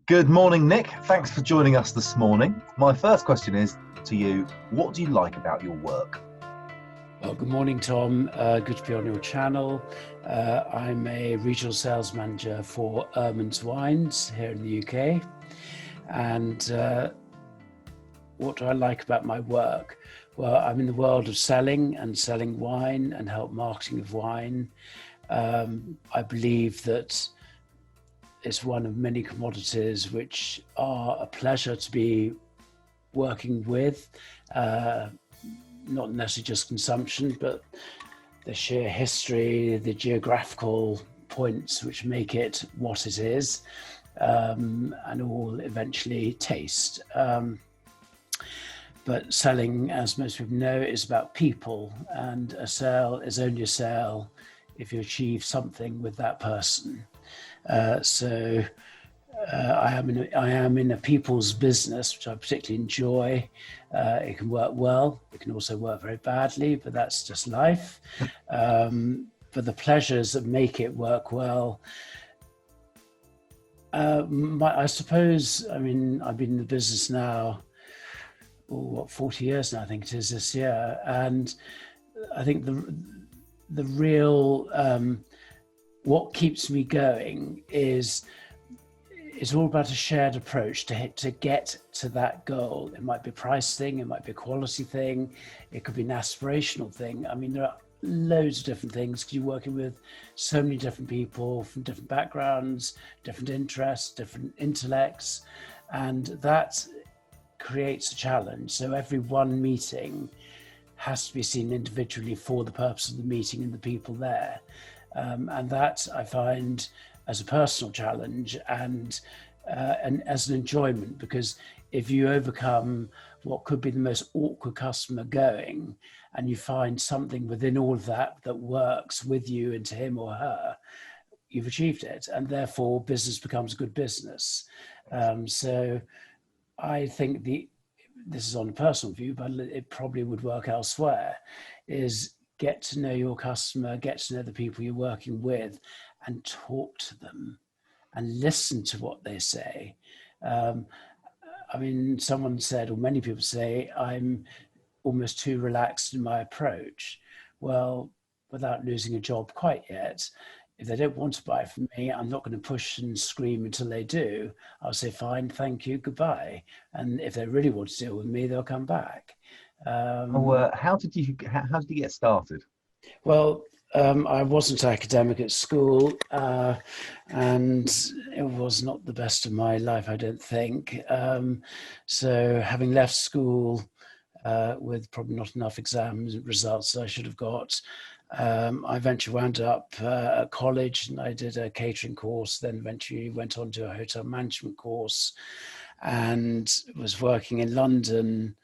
Good morning, Nick. Thanks for joining us this morning. My first question is to you, what do you like about your work? Well, good morning, Tom. Good to be on your channel. I'm a regional sales manager for Ermans Wines here in the UK. And what do I like about my work? Well, I'm in the world of selling and selling wine and help marketing of wine. I believe that it's one of many commodities which are a pleasure to be working with. Not necessarily just consumption, but the sheer history, the geographical points which make it what it is, and all eventually taste. But selling, as most people know, is about people, and a sale is only a sale if you achieve something with that person. I am in a people's business, which I particularly enjoy. It can work well. It can also work very badly, but that's just life. But the pleasures that make it work well, I suppose, I've been in the business now, 40 years now, I think it is this year. And I think the real, what keeps me going is it's all about a shared approach to get to that goal. It might be a price thing, it might be a quality thing, it could be an aspirational thing. There are loads of different things because you're working with so many different people from different backgrounds, different interests, different intellects, and that creates a challenge. So every one meeting has to be seen individually for the purpose of the meeting and the people there. And that I find as a personal challenge and as an enjoyment, because if you overcome what could be the most awkward customer going and you find something within all of that that works with you and to him or her, you've achieved it, and therefore business becomes good business. So I think this is on a personal view, but it probably would work elsewhere, is get to know your customer, get to know the people you're working with, and talk to them and listen to what they say. Someone said, or many people say, I'm almost too relaxed in my approach. Well, without losing a job quite yet, if they don't want to buy from me, I'm not going to push and scream until they do. I'll say, fine, thank you, goodbye. And if they really want to deal with me, they'll come back. How did you get started? Well, I wasn't academic at school, and it was not the best of my life, I don't think. So having left school with probably not enough exam results I should have got, I eventually wound up at college, and I did a catering course, then eventually went on to a hotel management course and was working in London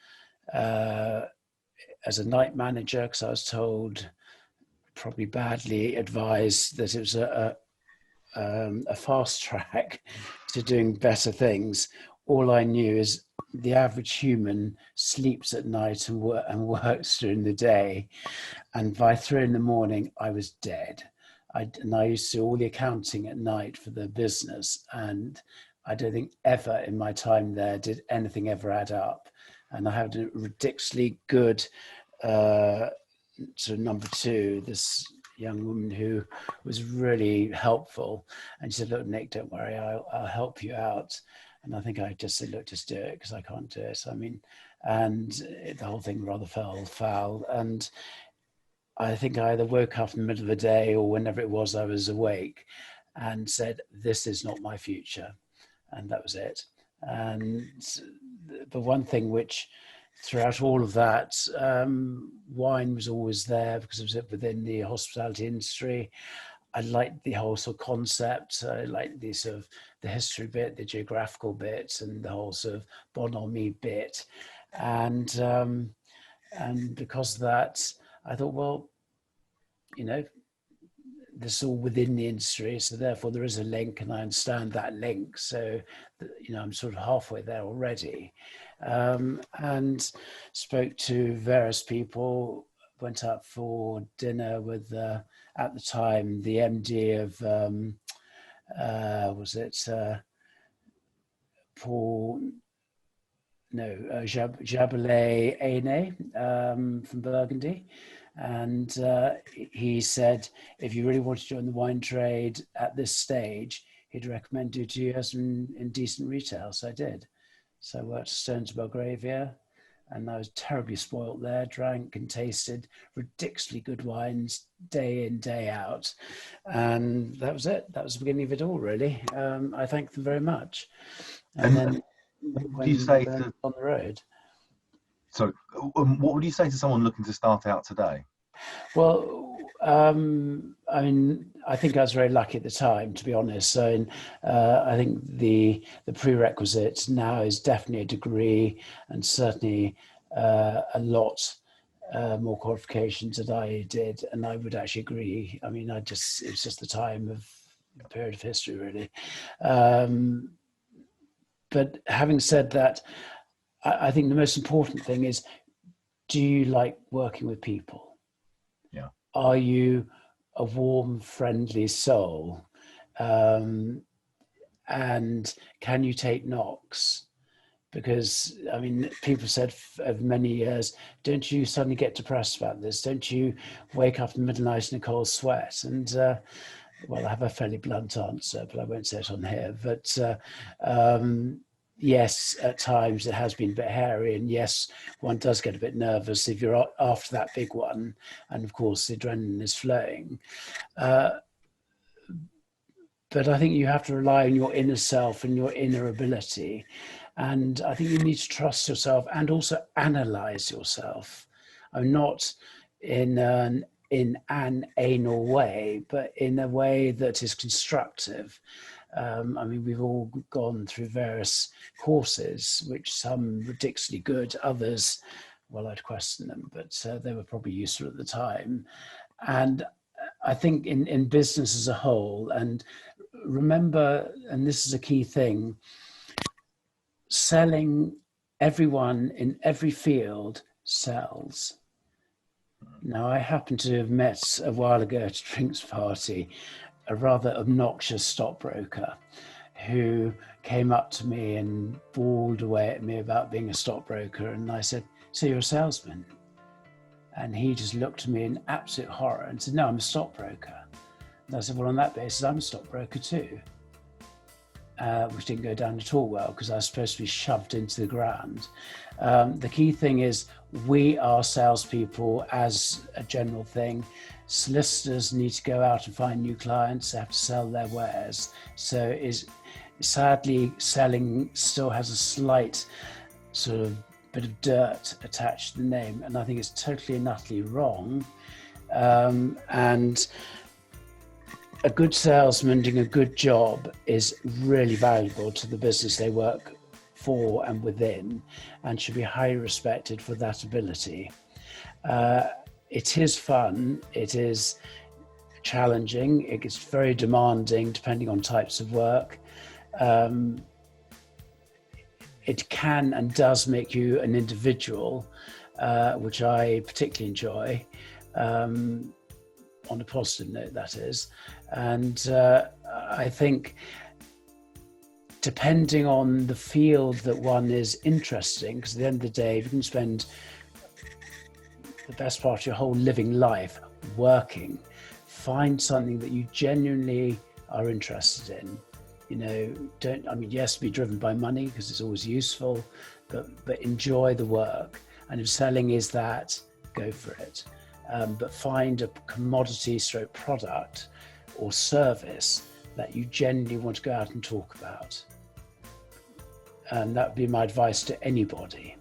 as a night manager, because I was told, probably badly advised, that it was a fast track to doing better things. All I knew is the average human sleeps at night and works during the day. And by 3 in the morning, I was dead. I used to do all the accounting at night for the business. And I don't think ever in my time there did anything ever add up. And I had a ridiculously good sort of number two, this young woman who was really helpful. And she said, look, Nick, don't worry, I'll help you out. And I think I just said, look, just do it, because I can't do it. The whole thing rather fell foul. And I think I either woke up in the middle of the day or whenever it was I was awake and said, this is not my future. And that was it. And the one thing which throughout all of that, wine was always there because it was within the hospitality industry. I liked the whole sort of concept. I liked the sort of the history bit, the geographical bit, and the whole sort of bonhomie bit. And because of that, I thought, well, this is all within the industry, so therefore there is a link, and I understand that link. So, I'm sort of halfway there already, and spoke to various people. Went out for dinner with, at the time, the MD of was it Paul, no, Jabelet Aine from Burgundy. And he said, if you really want to join the wine trade at this stage, he'd recommend do 2 years in decent retail. So I did. So I worked at Stones Belgravia, and I was terribly spoilt there, drank and tasted ridiculously good wines day in, day out. And that was it. That was the beginning of it all, really. I thank them very much. And then what do you say on the road. So what would you say to someone looking to start out today? Well, I mean, I think I was very lucky at the time, to be honest. So I think the prerequisite now is definitely a degree, and certainly a lot more qualifications that I did. And I would actually agree. I mean, it's just the time of the period of history, really. But having said that, I think the most important thing is, do you like working with people? Yeah. Are you a warm, friendly soul? And can you take knocks? Because, I mean, people said over many years, don't you suddenly get depressed about this? Don't you wake up in the middle of the night in a cold sweat? And, well, I have a fairly blunt answer, but I won't say it on here. But yes, at times it has been a bit hairy, and yes, one does get a bit nervous if you're after that big one, and of course the adrenaline is flowing. But I think you have to rely on your inner self and your inner ability, and I think you need to trust yourself and also analyze yourself. I'm not in an anal way, but in a way that is constructive. I mean, we've all gone through various courses, which some ridiculously good, others, well, I'd question them, but they were probably useful at the time. And I think in business as a whole, and remember, and this is a key thing, selling, everyone in every field sells. Now, I happen to have met a while ago at a drinks party a rather obnoxious stockbroker who came up to me and bawled away at me about being a stockbroker. And I said, so you're a salesman? And he just looked at me in absolute horror and said, no, I'm a stockbroker. And I said, well, on that basis, I'm a stockbroker too. Which didn't go down at all well because I was supposed to be shoved into the ground. The key thing is we are salespeople as a general thing. Solicitors need to go out and find new clients. They have to sell their wares. So sadly, selling still has a slight sort of bit of dirt attached to the name. And I think it's totally and utterly wrong. And a good salesman doing a good job is really valuable to the business they work for and within, and should be highly respected for that ability. It is fun, it is challenging, it gets very demanding depending on types of work. It can and does make you an individual, which I particularly enjoy. On a positive note, that is. And I think depending on the field that one is interested in, because at the end of the day, if you can spend the best part of your whole living life working, find something that you genuinely are interested in. You know, yes, be driven by money because it's always useful, but enjoy the work. And if selling is that, go for it. But find a commodity / product or service that you genuinely want to go out and talk about. And that would be my advice to anybody.